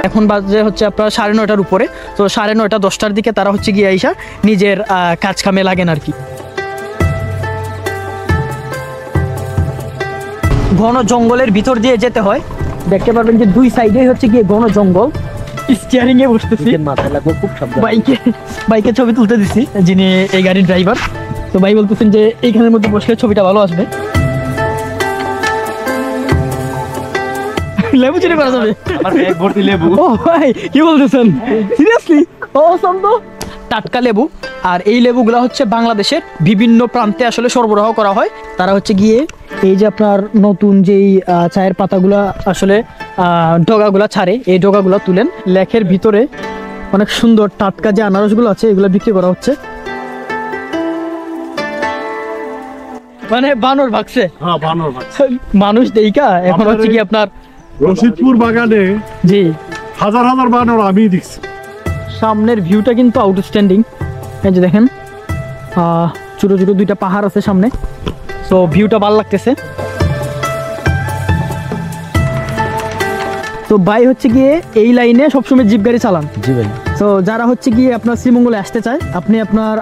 এখন বাজে হচ্ছে আপনার 9:30টার উপরে। তো 9:30 10টার দিকে তারা হচ্ছে গিয়ে আইসা নিজের কাজ কামে লাগেন আর কি। ঘন জঙ্গলের ভিতর দিয়ে যেতে হয়, দেখতে পারবেন যে দুই সাইডে হচ্ছে গিয়ে ঘন জঙ্গল। স্টিয়ারিং এ বসতেছি, মাথায় লাগবে খুব শব্দ। বাইকে ছবি তুলতে দিছি, যিনি এই গাড়ির ড্রাইভার। তো ভাই বলতেছেন যে এইখানের মধ্যে বসলে ছবিটা ভালো আসবে। লেবু চুরি করা যাবে? আমার ব্যাগ ভর্তি লেবু। ও ভাই কি বলতেছেন, সিরিয়াসলি? ও সম্ভব টাটকা লেবু। আর এই লেবুগুলো হচ্ছে বাংলাদেশের বিভিন্ন প্রান্তে আসলে সরবরাহ করা হয়। তারা হচ্ছে গিয়ে এই যে আপনার নতুন যেই চায়ের পাতাগুলা আসলে ডগাগুলা ছাড়ে, এই ডগাগুলা তুলেন। লেখের ভিতরে অনেক সুন্দর টাটকা যে আনারসগুলো আছে এগুলো বিক্রি করা হচ্ছে। মানে বানর ভাগছে, হ্যাঁ বানর ভাগছে মানুষ দেইকা। এখন হচ্ছে কি আপনার রশিদপুর বাগানে জি হাজার হাজার বানর আমি দেখছি। সামনের ভিউটা কিন্তু আউটস্ট্যান্ডিং। এই যে দেখেন ছোট ছোট দুইটা পাহাড় আছে সামনে, তো ভিউটা ভালো লাগতেছে। তো ভাই হচ্ছে গিয়ে এই লাইনে সবসময় জিপ গাড়ি চালান। জি ভাই। তো যারা হচ্ছে গিয়ে আপনার শ্রীমঙ্গলে আসতে চায়, আপনি আপনার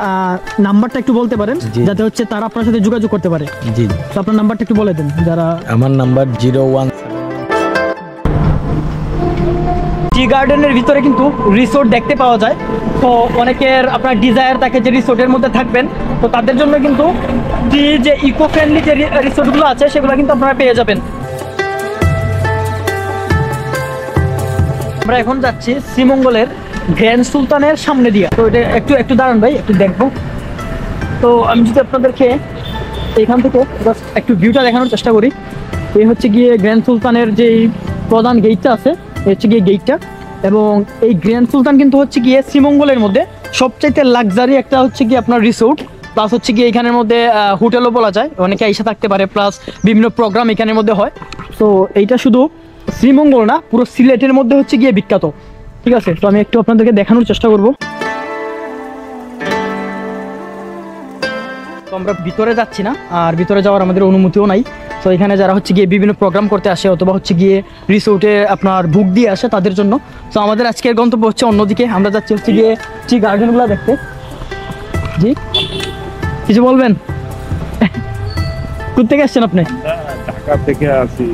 নাম্বারটা একটু বলতে পারেন যাতে হচ্ছে তারা আপনার সাথে যোগাযোগ করতে পারে। জি, তো আপনার নাম্বারটা একটু বলে দেন। যারা আমার নাম্বার 01। টি গার্ডেনের ভিতরে কিন্তু রিসোর্ট দেখতে পাওয়া যায়। তো অনেকের আপনার ডিজায়ার থাকে যে রিসোর্টের মধ্যে থাকবেন, তো তাদের জন্য কিন্তু যে ইকো ফ্রেন্ডলি যে রিসোর্টগুলো আছে সেগুলো কিন্তু আপনারা পেয়ে যাবেন। আমরা এখন যাচ্ছি শ্রীমঙ্গলের গ্র্যান্ড সুলতানের সামনে দিয়ে। তো এটা একটু একটু দাঁড়ান ভাই, একটু দেখবো। তো আমি যদি আপনাদেরকে এখান থেকে একটু ভিউটা দেখানোর চেষ্টা করি। এই হচ্ছে গিয়ে গ্র্যান্ড সুলতানের যেই প্রধান গেটটা আছে, হচ্ছে গিয়ে গেটটা। এবং এই গ্র্যান্ড সুলতান কিন্তু হচ্ছে গিয়ে শ্রীমঙ্গলের মধ্যে সবচাইতে লাক্সারি একটা হচ্ছে গিয়ে আপনার রিসোর্ট, প্লাস হচ্ছে গিয়ে এখানের মধ্যে হোটেলও বলা যায়, অনেকে আইসা থাকতে পারে, প্লাস বিভিন্ন প্রোগ্রাম এখানের মধ্যে হয়। তো এইটা শুধু শ্রীমঙ্গল না, পুরো সিলেটের মধ্যে হচ্ছে গিয়ে বিখ্যাত। ঠিক আছে, তো আমি একটু আপনাদেরকে দেখানোর চেষ্টা করব। তো আমরা ভিতরে যাচ্ছি না, আর ভিতরে যাওয়ার আমাদের অনুমতিও নাই। তো এখানে যারা হচ্ছে গিয়ে বিভিন্ন প্রোগ্রাম করতে আসে অথবা হচ্ছে গিয়ে রিসোর্টে আপনার বুক দিয়ে আসে তাদের জন্য। তো আমাদের আজকের গন্তব্য হচ্ছে অন্যদিকে, আমরা যাচ্ছি হচ্ছে গিয়ে টি গার্ডেনগুলো দেখতে। জি কিছু বলবেন? কোথা থেকে আসছেন আপনি? ঢাকা থেকে আসি,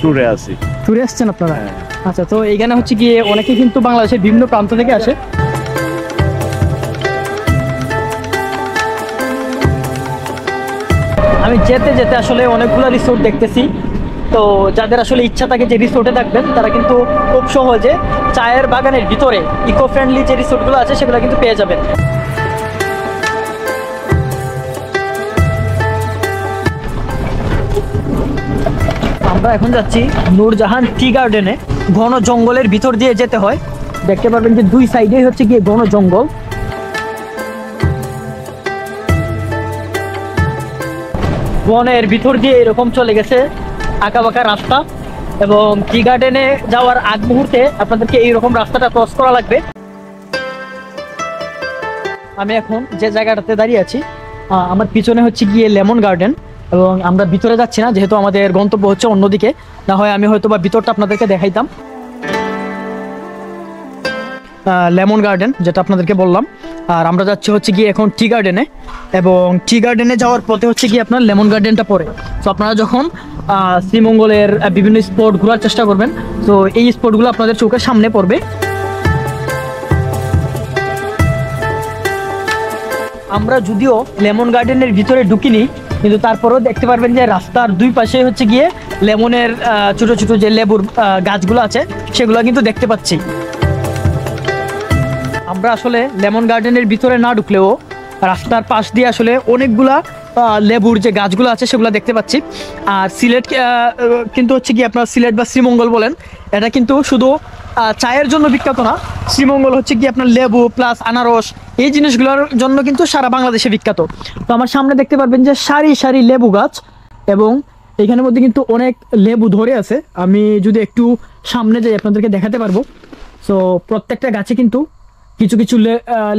ট্যুরে আসি। ট্যুরে আসছেন আপনারা? আচ্ছা, তো এইখানে হচ্ছে গিয়ে অনেকে কিন্তু বাংলাদেশের বিভিন্ন প্রান্ত থেকে আসে। আমি যেতে যেতে আসলে অনেকগুলো রিসোর্ট দেখতেছি। তো যাদের আসলে ইচ্ছা থাকে যে রিসোর্টে থাকবেন, তারা কিন্তু খুব সহজে চায়ের বাগানের ভিতরে ইকো ফ্রেন্ডলি যে রিসোর্টগুলো আছে সেগুলো কিন্তু পেয়ে যাবেন। আমরা এখন যাচ্ছি নূরজাহান টি গার্ডেনে। ঘন জঙ্গলের ভিতর দিয়ে যেতে হয়, দেখতে পারবেন যে দুই সাইডেই হচ্ছে গিয়ে ঘন জঙ্গল। বনের ভিতর দিয়ে এরকম চলে গেছে আঁকা বাঁকা রাস্তা, এবং টি গার্ডেনে যাওয়ার আগ মুহূর্তে আপনাদেরকে এইরকম রাস্তাটা ক্রস করা লাগবে। আমি এখন যে জায়গাটাতে দাঁড়িয়ে আছি, আমার পিছনে হচ্ছে গিয়ে লেমন গার্ডেন, এবং আমরা ভিতরে যাচ্ছি না যেহেতু আমাদের গন্তব্য হচ্ছে অন্যদিকে। না হয় আমি হয়তো বা ভিতরটা আপনাদেরকে দেখাইতাম। লেমন গার্ডেন যেটা আপনাদেরকে বললাম, আর আমরা যাচ্ছি হচ্ছে গিয়ে এখন টি গার্ডেনে, এবং টি গার্ডেনে যাওয়ার পথে হচ্ছে গিয়ে আপনার লেমন গার্ডেনটা পড়ে। তো আপনারা যখন শ্রীমঙ্গলের বিভিন্ন স্পট ঘোরার চেষ্টা করবেন, তো এই স্পটগুলো আপনাদের চোখের সামনে পড়বে। আমরা যদিও লেমন গার্ডেনের ভিতরে ঢুকিনি, কিন্তু তারপরেও দেখতে পারবেন যে রাস্তার দুই পাশে হচ্ছে গিয়ে লেমনের ছোট ছোট যে লেবুর গাছগুলো আছে সেগুলো কিন্তু দেখতে পাচ্ছি। আমরা আসলে লেমন গার্ডেনের ভিতরে না ঢুকলেও রাস্তার পাশ দিয়ে আসলে অনেকগুলা লেবুর যে গাছগুলো আছে সেগুলো দেখতে পাচ্ছি। আর সিলেট কিন্তু হচ্ছে কি আপনার সিলেট বা শ্রীমঙ্গল বলেন, এটা কিন্তু শুধু চায়ের জন্য বিখ্যাত না। শ্রীমঙ্গল হচ্ছে কি আপনার লেবু প্লাস আনারস এই জিনিসগুলোর জন্য কিন্তু সারা বাংলাদেশে বিখ্যাত। তো আমার সামনে দেখতে পারবেন যে সারি সারি লেবু গাছ, এবং এখানের মধ্যে কিন্তু অনেক লেবু ধরে আছে। আমি যদি একটু সামনে যাই আপনাদেরকে দেখাতে পারবো। সো প্রত্যেকটা গাছে কিন্তু কিছু কিছু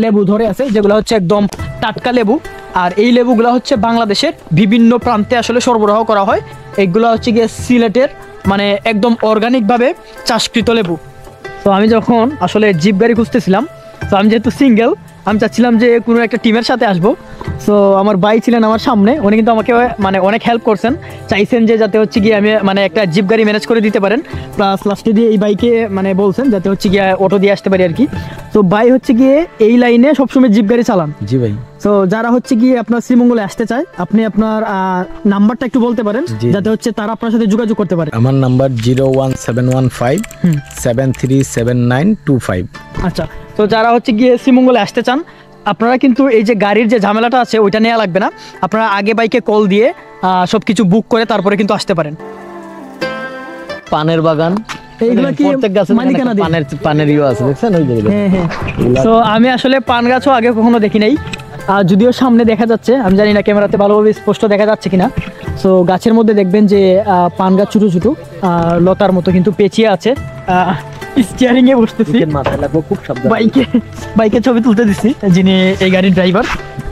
লেবু ধরে আছে, যেগুলো হচ্ছে একদম টাটকা লেবু। আর এই লেবুগুলো হচ্ছে বাংলাদেশের বিভিন্ন প্রান্তে আসলে সরবরাহ করা হয়। এগুলো হচ্ছে গিয়ে সিলেটের মানে একদম অর্গানিকভাবে চাষকৃত লেবু। তো আমি যখন আসলে জিপ গাড়ি খুঁজতেছিলাম, তো আমি যেহেতু সিঙ্গেল, আমি চাচ্ছিলাম যে কোনো একটা টিমের সাথে আসবো। সো আমার ভাই ছিলেন আমার সামনে, উনি কিন্তু আমাকে মানে অনেক হেল্প করছেন, চাইছেন যে যাতে হচ্ছে গিয়ে আমি মানে একটা জিপ গাড়ি ম্যানেজ করে দিতে পারেন, প্লাস লাস্টে দিয়ে এই বাইকে মানে বলছেন যাতে হচ্ছে গিয়ে অটো দিয়ে আসতে পারি আর কি। তো ভাই হচ্ছে গিয়ে এই লাইনে সবসময় জিপ গাড়ি চালান। জি ভাই। তো যারা হচ্ছে গিয়ে আপনার শ্রীমঙ্গলে আসতে চায়, আপনি আপনার নাম্বারটা একটু বলতে পারেন জি। যাতে হচ্ছে তারা আপনার সাথে যোগাযোগ করতে পারে। আমার নাম্বার 01715 737925। আচ্ছা, তো যারা হচ্ছে গিয়ে শ্রীমঙ্গলে আসতে চান, আপনারা কিন্তু এই যে গাড়ির যে ঝামেলাটা আছে ওইটা নেওয়া লাগবে না, আপনারা আগে বাইকে কল দিয়ে সব কিছু বুক করে তারপরে কিন্তু আসতে পারেন। পানের বাগান, এইগুলো কি প্রত্যেক গাছে মালিকানা দিয়ে? পানের ইয়ে আছে, দেখছেন ওই যে। হ্যাঁ হ্যাঁ। তো আমি আসলে পান গাছও আগে কখনো দেখি নাই, যদিও সামনে দেখা যাচ্ছে, আমি জানি না ক্যামেরাতে ভালোভাবে স্পষ্ট দেখা যাচ্ছে কিনা। সো গাছের মধ্যে দেখবেন যে পান গাছ ছোটো ছোটো লতার মতো কিন্তু পেঁচিয়ে আছে। স্টিয়ারিং এ বসতেছি, মাথায় লাগবে, খুব সাবধান। বাইকে ছবি তুলতে দিচ্ছি, যিনি এই গাড়ির ড্রাইভার।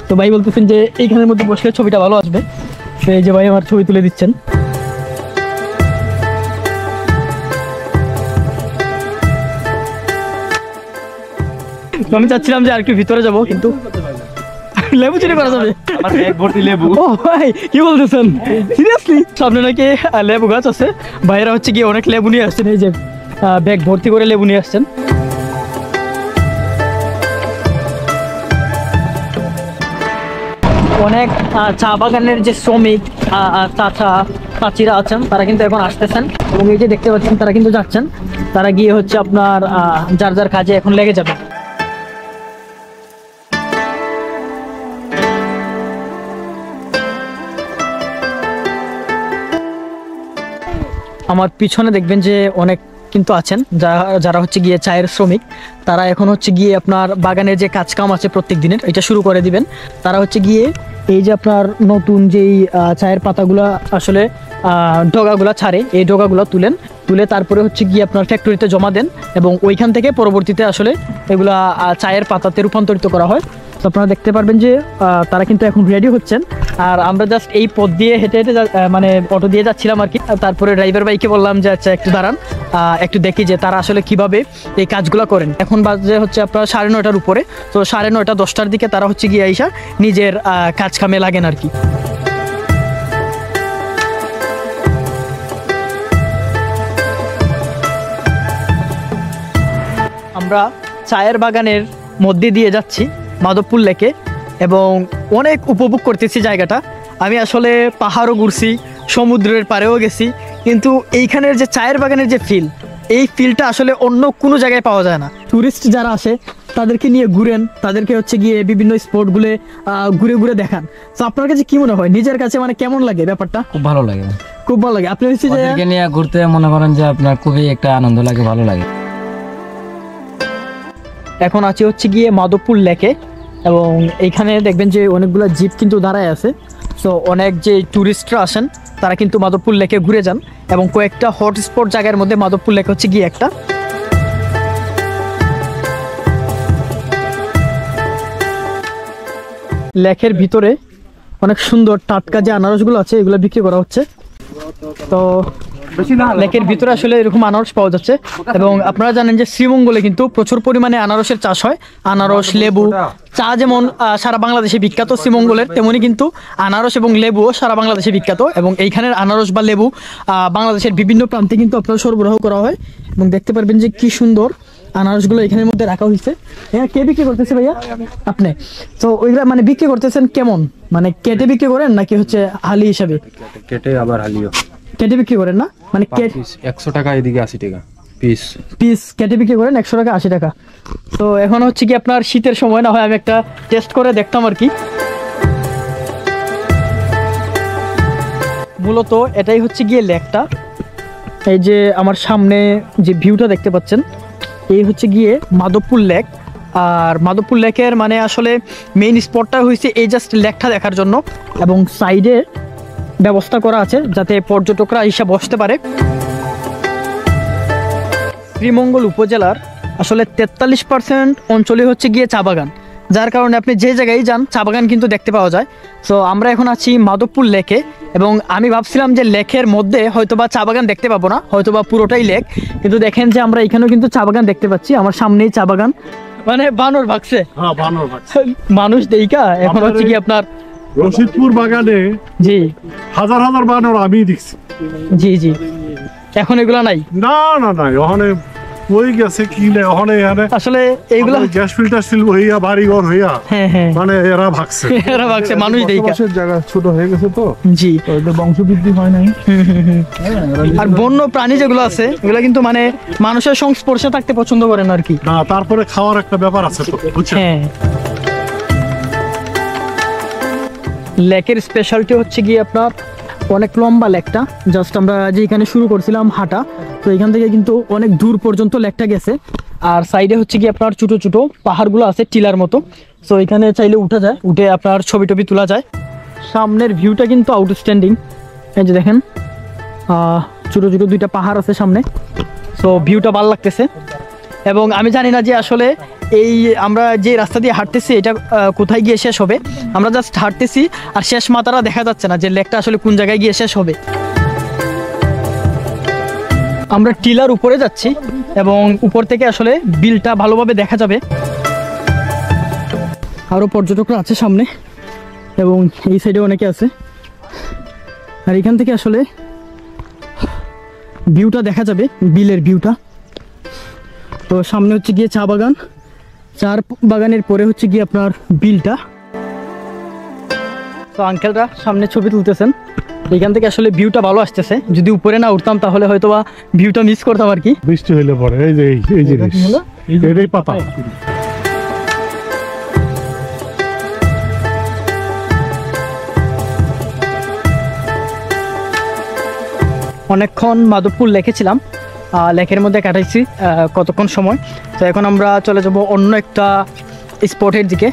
তো ভাই বলতেছেন যে এইখানের মধ্যে বসলে ছবিটা ভালো আসবে, তো এই যে ভাই আমার ছবি তুলে দিচ্ছেন। তো আমি চাচ্ছিলাম যে আর কি ভিতরে যাব, কিন্তু লেবু চুরি করা যাবে? আমার ব্যাগ ভর্তি লেবু। ও ভাই কি বলতেছেন, সিরিয়াসলি? সামনে নাকি লেবু গাছ আছে, ভাইরা হচ্ছে গিয়ে অনেক লেবু নিয়ে আসছেন, এই যে ব্যাগ ভর্তি করে লেবু নিয়ে আসছেন। অনেক চা বাগানের যে শ্রমিক চাচা চাচিরা আছেন, তারা কিন্তু এখন আসতেছেন, এবং এই যে দেখতে পাচ্ছেন তারা কিন্তু যাচ্ছেন, তারা গিয়ে হচ্ছে আপনার যার যার কাজে এখন লেগে যাবে। আমার পিছনে দেখবেন যে অনেক কিন্তু আছেন যারা হচ্ছে গিয়ে চায়ের শ্রমিক, তারা এখন হচ্ছে গিয়ে আপনার বাগানের যে কাজ কাম আছে প্রত্যেক দিনের, এটা শুরু করে দিবেন। তারা হচ্ছে গিয়ে এই যে আপনার নতুন যেই চায়ের পাতাগুলা আসলে ডগাগুলা ছাড়ে, এই ডগাগুলা তুলে তারপরে হচ্ছে গিয়ে আপনার ফ্যাক্টরিতে জমা দেন, এবং ওইখান থেকে পরবর্তীতে আসলে এগুলা চায়ের পাতাতে রূপান্তরিত করা হয়। তো আপনারা দেখতে পারবেন যে তারা কিন্তু এখন রেডি হচ্ছেন, আর আমরা জাস্ট এই পথ দিয়ে হেঁটে হেঁটে মানে অটো দিয়ে যাচ্ছিলাম আর কি। তারপরে ড্রাইভার ভাইকে বললাম যে আচ্ছা একটু দাঁড়ান, একটু দেখি যে তারা আসলে কিভাবে এই কাজগুলো করেন। এখন বাজে হচ্ছে আপনার 9:30-র উপরে, তো 9:30 10টার দিকে তারা হচ্ছে গিয়ে আইসা নিজের কাজ কামে লাগেন আর কি। আমরা চায়ের বাগানের মধ্যে দিয়ে যাচ্ছি মাধবপুর লেকে, এবং অনেক উপভোগ করতেছি জায়গাটা। আমি আসলে পাহাড়ও ঘুরছি, সমুদ্রের পাড়েও গেছি, কিন্তু এইখানের যে চায়ের বাগানের যে ফিল, এই ফিলটা আসলে অন্য কোনো জায়গায় পাওয়া যায় না। টুরিস্ট যারা আসে তাদেরকে নিয়ে ঘুরেন, তাদেরকে হচ্ছে গিয়ে বিভিন্ন স্পটগুলো ঘুরে ঘুরে দেখান। তো আপনার কাছে কি মনে হয়, নিজের কাছে মানে কেমন লাগে ব্যাপারটা? খুব ভালো লাগে, খুব ভালো লাগে। আপনি হচ্ছে যে ওদেরকে নিয়ে ঘুরতে মনে করেন যে আপনার খুবই একটা আনন্দ লাগে, ভালো লাগে। এখন আছি হচ্ছে গিয়ে মাধবপুর লেকে, এবং এইখানে দেখবেন যে অনেকগুলো জিপ কিন্তু দাঁড়ায় আছে। সো অনেক যে ট্যুরিস্টরা আসেন তারা কিন্তু মাধবপুর লেকে ঘুরে যান, এবং কয়েকটা হটস্পট জায়গার মধ্যে মাধবপুর লেক হচ্ছে গিয়ে একটা। লেকের ভিতরে অনেক সুন্দর টাটকা যে আনারসগুলো আছে এগুলো বিক্রি করা হচ্ছে। তো লেকের ভিতরে আসলে এরকম আনারস পাওয়া যাচ্ছে, এবং আপনারা জানেন যে শ্রীমঙ্গলে কিন্তু প্রচুর পরিমাণে আনারসের চাষ হয়। আনারস, লেবু, চা যেমন সারা বাংলাদেশে বিখ্যাত শ্রীমঙ্গলের, তেমনি কিন্তু আনারস এবং লেবুও সারা বাংলাদেশে বিখ্যাত, এবং এইখানের আনারস বা লেবু বাংলাদেশের বিভিন্ন প্রান্তে কিন্তু আপনারা সরবরাহ করা হয়। এবং দেখতে পারবেন যে কি সুন্দর আনারসগুলো এখানের মধ্যে রাখা হয়েছে। হ্যাঁ, কে বিক্রি করতেছে ভাইয়া? আপনি? তো ওইগুলা মানে বিক্রি করতেছেন কেমন, মানে কেটে বিক্রি করেন নাকি হচ্ছে হালি হিসাবে? কেটে আবার হালিও কেটে বিক্রি করেন না, মানে 100 টাকা, এদিকে 80 টাকা পিস। পিস কেটে বিক্রি করেন 100 টাকা 80 টাকা। তো এখন হচ্ছে কি আপনার শীতের সময়, না হয় আমি একটা টেস্ট করে দেখতাম আর কি। মূলত এটাই হচ্ছে গিয়ে লেকটা। এই যে আমার সামনে যে ভিউটা দেখতে পাচ্ছেন, এই হচ্ছে গিয়ে মাধবপুর লেক। আর মাধবপুর লেকের মানে আসলে মেইন স্পটটা হয়েছে এই জাস্ট লেকটা দেখার জন্য, এবং সাইডে ব্যবস্থা করা আছে যাতে পর্যটকরা এসে বসতে পারে। শ্রীমঙ্গল উপজেলার আসলে 43% অঞ্চলে হচ্ছে গিয়ে চা বাগান, যার কারণে আপনি যে জায়গায় যান চা বাগান কিন্তু দেখতে পাওয়া যায়। সো আমরা এখন আছি মাধবপুর লেকে, এবং আমি ভাবছিলাম যে লেকের মধ্যে হয়তোবা চা বাগান দেখতে পাবো না, হয়তোবা পুরোটাই লেক, কিন্তু দেখেন যে আমরা এখানেও কিন্তু চা বাগান দেখতে পাচ্ছি। আমার সামনেই চা বাগান, মানে বানর ভাগছে হ্যাঁ বানর ভাগছে। মানুষ দেইকা এখন হচ্ছে কি আপনার রশিদপুর বাগানে জি হাজার হাজার বানর আমি দেখছি। জি জি এখন এগুলা নাই না না না, ওখানে ওই গেছে কি না, ওখানে এখানে আসলে এইগুলা। গ্যাস ফিল্টার হইয়া বাড়ি ঘর হইয়া হ্যাঁ হ্যাঁ মানে এরা ভাগছে। এরা ভাগছে মানুষ দেইকা। বসবাসের জায়গা ছোট হয়ে গেছে তো, জি ওদের বংশবৃদ্ধি হয় নাই। আর বন্য প্রাণী যেগুলো আছে এগুলো কিন্তু মানে মানুষের সংস্পর্শে থাকতে পছন্দ করে না আর কি। না তারপরে খাওয়ার একটা ব্যাপার আছে তো, বুঝছেন? হ্যাঁ, লেকের স্পেশালিটি হচ্ছে গিয়ে আপনার অনেক লম্বা লেকটা। জাস্ট আমরা যেখানে শুরু করছিলাম হাঁটা, তো এখান থেকে কিন্তু অনেক দূর পর্যন্ত লেকটা গেছে। আর সাইডে হচ্ছে গিয়ে আপনার ছোটো ছোটো পাহাড়গুলো আছে টিলার মতো, সো এখানে চাইলে উঠা যায়, উঠে আপনার ছবি টবি তোলা যায়। সামনের ভিউটা কিন্তু আউটস্ট্যান্ডিং, এই যে দেখেন ছোটো ছোটো দুইটা পাহাড় আছে সামনে, সো ভিউটা ভালো লাগতেছে। এবং আমি জানি না যে আসলে এই আমরা যে রাস্তা দিয়ে হাঁটতেছি এটা কোথায় গিয়ে শেষ হবে। আমরা জাস্ট হাঁটতেছি আর শেষ মাথাটা দেখা যাচ্ছে না যে লেকটা আসলে কোন জায়গায় গিয়ে শেষ হবে। আমরা টিলার উপরে যাচ্ছি এবং উপর থেকে আসলে বিলটা ভালোভাবে দেখা যাবে। আরও পর্যটকরা আছে সামনে এবং এই সাইডে অনেকে আছে, আর এখান থেকে আসলে ভিউটা দেখা যাবে, বিলের ভিউটা। তো সামনে হচ্ছে গিয়ে চা বাগান, চা বাগানের পরে হচ্ছে গিয়ে আপনার বিলটা। তো আঙ্কেলরা সামনে ছবি তুলতেছেন, এখান থেকে আসলে ভিউটা ভালো আসতেছে। যদি উপরে না উঠতাম তাহলে হয়তো বা ভিউটা মিস করতাম আর কি। বৃষ্টি হইলে পরে এই যে এই জিনিস এটাই পাতা। অনেকক্ষণ মাধবপুর লেকে ছিলাম, লেকের মধ্যে কাটাইছি কতক্ষণ সময়। তো এখন আমরা চলে যাব অন্য একটা স্পটের দিকে।